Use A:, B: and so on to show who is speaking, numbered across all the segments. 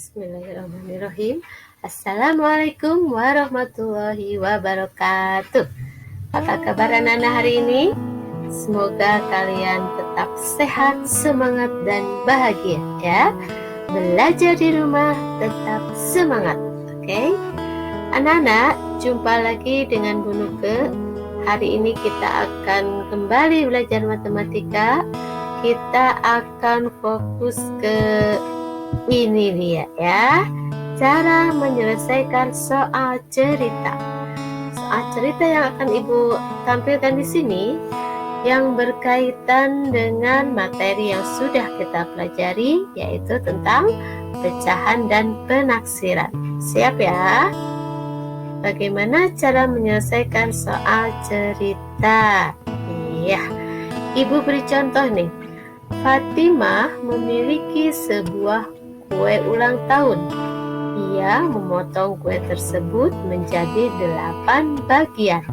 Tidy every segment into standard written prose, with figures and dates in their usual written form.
A: Bismillahirrahmanirrahim. Assalamualaikum warahmatullahi wabarakatuh. Apa kabar anak-anak hari ini? Semoga kalian tetap sehat, semangat, dan bahagia ya. Belajar di rumah tetap semangat. Oke? Anak-anak, jumpa lagi dengan Bu Nuke. Hari ini kita akan kembali belajar matematika. Kita akan fokus ke ini dia ya, cara menyelesaikan soal cerita. Soal cerita yang akan Ibu tampilkan di sini yang berkaitan dengan materi yang sudah kita pelajari, yaitu tentang pecahan dan penaksiran. Siap ya? Bagaimana cara menyelesaikan soal cerita? Iya, Ibu beri contoh nih. Fatimah memiliki sebuah kue ulang tahun. Ia memotong kue tersebut menjadi 8 bagian.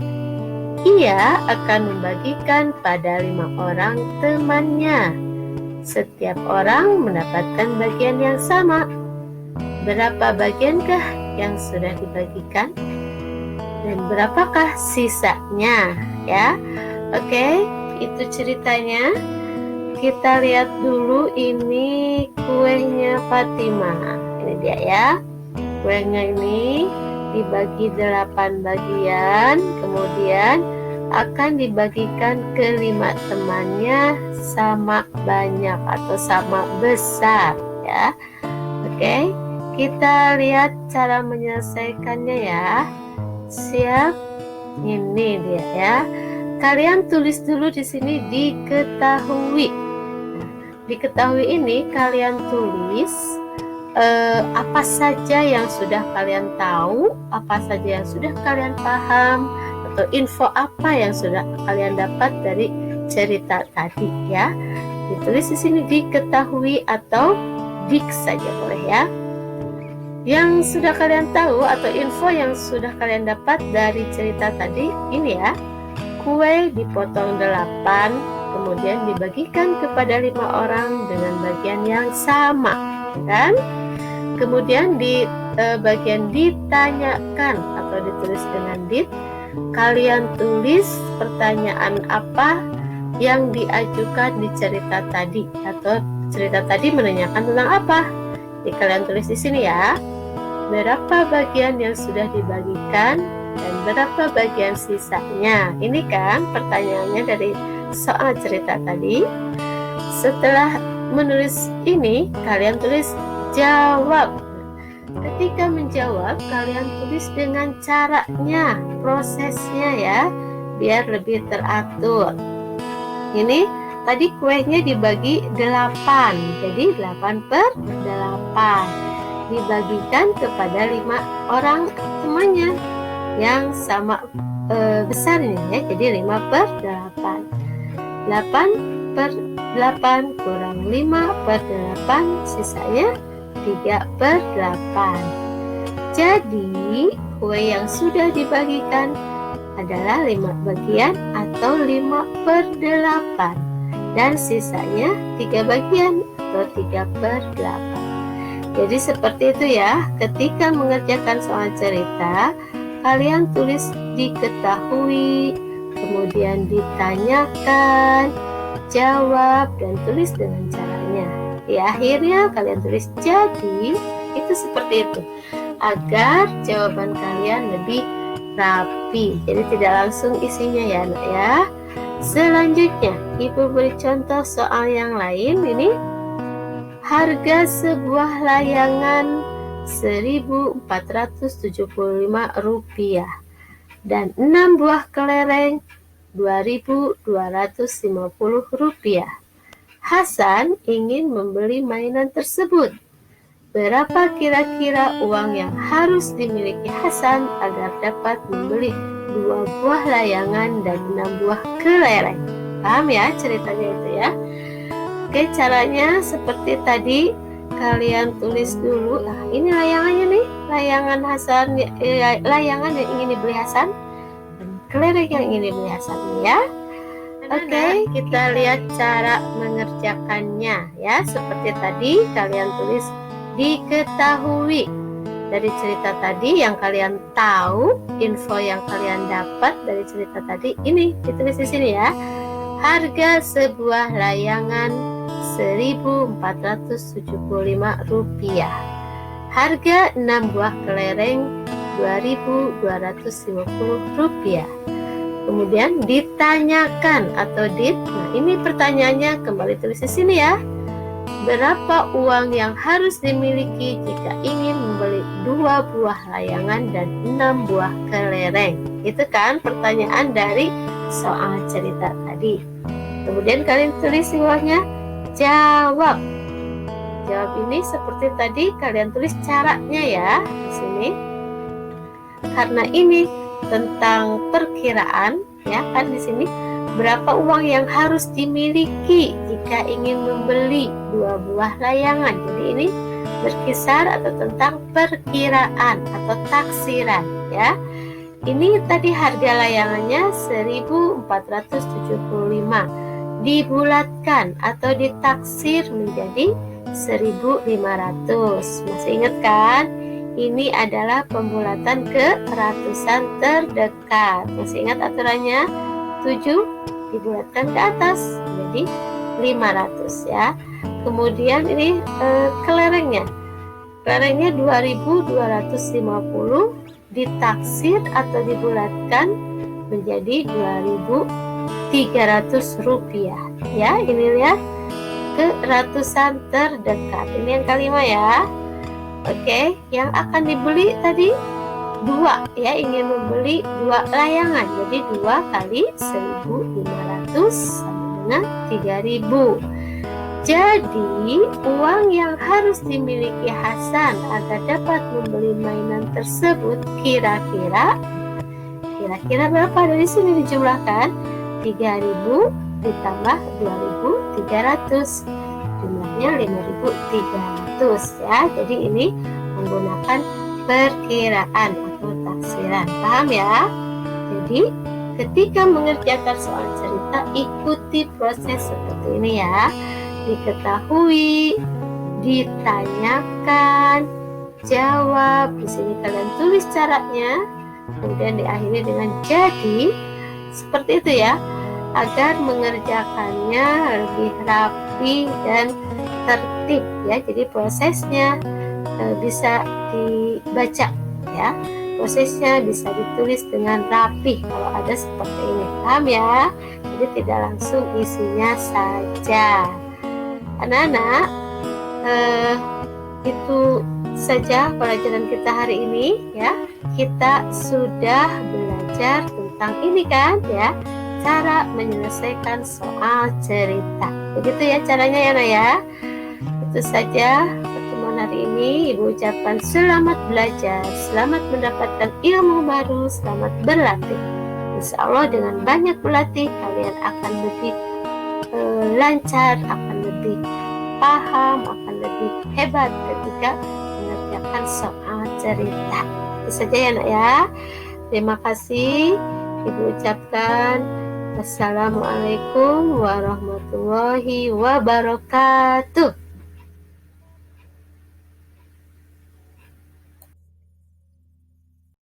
A: Ia akan membagikan pada 5 orang temannya. Setiap orang mendapatkan bagian yang sama. Berapa bagiankah yang sudah dibagikan? Dan berapakah sisanya? Ya, oke, itu ceritanya. Kita lihat dulu ini kuenya Fatimah. Ini dia ya. Kuenya ini dibagi 8 bagian, kemudian akan dibagikan ke 5 temannya sama banyak atau sama besar ya. Oke, kita lihat cara menyelesaikannya ya. Siap? Ini dia ya. Kalian tulis dulu di sini diketahui. Diketahui ini kalian tulis apa saja yang sudah kalian tahu, apa saja yang sudah kalian paham, atau info apa yang sudah kalian dapat dari cerita tadi ya. Ditulis di sini diketahui atau dik saja boleh ya. Yang sudah kalian tahu atau info yang sudah kalian dapat dari cerita tadi ini ya. Kue dipotong 8, kemudian dibagikan kepada 5 orang dengan bagian yang sama, kan? Kemudian di bagian ditanyakan atau ditulis dengan dit, kalian tulis pertanyaan apa yang diajukan di cerita tadi atau cerita tadi menanyakan tentang apa. Jadi kalian tulis di sini ya. Berapa bagian yang sudah dibagikan dan berapa bagian sisanya? Ini kan pertanyaannya dari soal cerita tadi. Setelah menulis ini, kalian tulis jawab. Ketika menjawab, kalian tulis dengan caranya, prosesnya ya, biar lebih teratur. Ini tadi kuenya dibagi 8, jadi 8/8 dibagikan kepada 5 orang temannya yang sama besarnya ya, jadi 5/8. 8/8 kurang 5/8 sisanya 3/8. Jadi kue yang sudah dibagikan adalah 5 bagian atau 5/8 dan sisanya 3 bagian atau 3/8. Jadi seperti itu ya. Ketika mengerjakan soal cerita, kalian tulis diketahui, kemudian ditanyakan, jawab, dan tulis dengan caranya. Di akhirnya kalian tulis jadi, itu seperti itu. Agar jawaban kalian lebih rapi. Jadi tidak langsung isinya ya anak ya. Selanjutnya, Ibu beri contoh soal yang lain ini. Harga sebuah layangan Rp1.475 dan 6 buah kelereng Rp2.250. Hasan ingin membeli mainan tersebut. Berapa kira-kira uang yang harus dimiliki Hasan agar dapat membeli 2 buah layangan dan 6 buah kelereng? Paham ya ceritanya itu ya? Oke, caranya seperti tadi, kalian tulis dulu. Nah, ini layangannya nih, layangan Hasan, layangan yang ingin dibeli Hasan dan kelereng yang ingin dibeli Hasan ya. Oke, kita lihat cara mengerjakannya ya. Seperti tadi, kalian tulis diketahui. Dari cerita tadi yang kalian tahu, info yang kalian dapat dari cerita tadi, ini ditulis di sini ya. Harga sebuah layangan Rp1.475. Harga 6 buah kelereng Rp2.250. Kemudian ditanyakan atau nah ini pertanyaannya kembali tulis di sini ya. Berapa uang yang harus dimiliki jika ingin membeli 2 buah layangan dan 6 buah kelereng? Itu kan pertanyaan dari soal cerita tadi. Kemudian kalian tulis di bawahnya jawab. Jawab ini seperti tadi kalian tulis caranya ya di sini. Karena ini tentang perkiraan ya kan di sini. Berapa uang yang harus dimiliki jika ingin membeli 2 buah layangan? Jadi ini berkisar atau tentang perkiraan atau taksiran ya. Ini tadi harga layangannya 1.475, dibulatkan atau ditaksir menjadi 1.500. Masih ingat kan? Ini adalah pembulatan ke ratusan terdekat. Masih ingat aturannya? 7 dibulatkan ke atas jadi 500 ya. Kemudian ini kelerengnya 2.250 ditaksir atau dibulatkan menjadi Rp2.300 ya. Ini lihat ke ratusan terdekat. Ini yang kelima ya. Oke, yang akan dibeli tadi 2 ya, ingin membeli 2 layangan, jadi 2 kali 1.500 sama dengan 3.000. Jadi uang yang harus dimiliki Hasan agar dapat membeli mainan tersebut kira-kira berapa? Dari sini dijumlahkan 3.000 ditambah 2.300, jumlahnya 5.300 ya. Jadi ini menggunakan perkiraan atau taksiran. Paham ya? Jadi ketika mengerjakan soal cerita, ikuti proses seperti ini ya. Diketahui, ditanyakan, jawab. Di sini kalian tulis caranya, kemudian diakhiri dengan jadi. Seperti itu ya, agar mengerjakannya lebih rapi dan tertib ya. Jadi prosesnya bisa dibaca ya, prosesnya bisa ditulis dengan rapi kalau ada seperti ini. Paham ya? Jadi tidak langsung isinya saja. Anak-anak, itu saja pelajaran kita hari ini ya. Kita sudah belajar tentang ini kan ya, cara menyelesaikan soal cerita. Begitu ya caranya ya Nak ya. Itu saja pertemuan hari ini. Ibu ucapkan selamat belajar, selamat mendapatkan ilmu baru, selamat berlatih. Insya Allah dengan banyak berlatih kalian akan lebih lancar, akan lebih paham, akan lebih hebat ketika mengerjakan soal cerita. Itu saja ya Nak ya. Terima kasih. Ibu ucapkan Assalamualaikum warahmatullahi wabarakatuh.